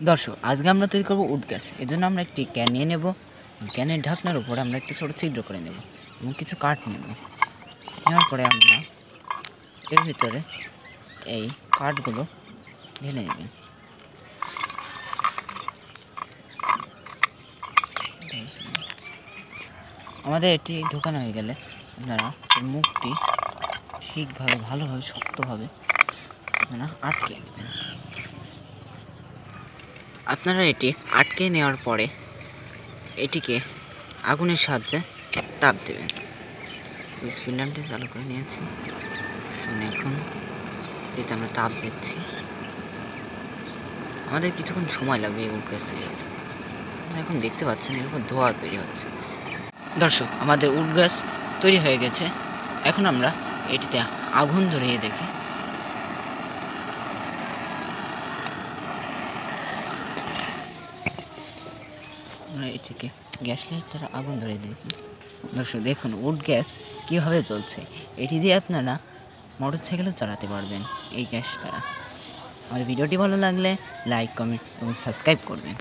দর্শক, আজকে আমরা তৈরি করব উড গ্যাস। এর জন্য আমরা একটি ক্যান নিয়ে নেব। ক্যানের ঢাকনার উপর আমরা একটি ছোটো ছিদ্র করে নেব এবং কিছু কাঠ নেব। নেওয়ার পরে আমরা এর ভিতরে এই কাঠগুলো ঢেলে নেবেন। আমাদের এটি ঢোকানো হয়ে গেলে আপনারা মুখটি ঠিকভাবে ভালোভাবে শক্তভাবে আপনারা আটকে নেবেন। আপনারা এটি আটকে নেওয়ার পরে এটিকে আগুনের সাহায্যে তাপ দেবেন। স্পিন্ডারটি চালু করে নিয়েছি, এখন এটিতে আমরা তাপ দিচ্ছি। আমাদের কিছুক্ষণ সময় লাগবে এই উড গ্যাস তৈরি হতে। এখন দেখতে পাচ্ছেন এর উপর ধোঁয়া তৈরি হচ্ছে। দর্শক, আমাদের উড গ্যাস তৈরি হয়ে গেছে। এখন আমরা এটিতে আগুন ধরিয়ে দেখি। আমরা এটিকে গ্যাস লাইটারে আগুন ধরিয়ে দেখি। দর্শক দেখুন উড গ্যাস কীভাবে চলছে। এটি দিয়ে আপনারা মোটর সাইকেলও চালাতে পারবেন এই গ্যাস দ্বারা। আমার ভিডিওটি ভালো লাগলে লাইক, কমেন্ট এবং সাবস্ক্রাইব করবেন।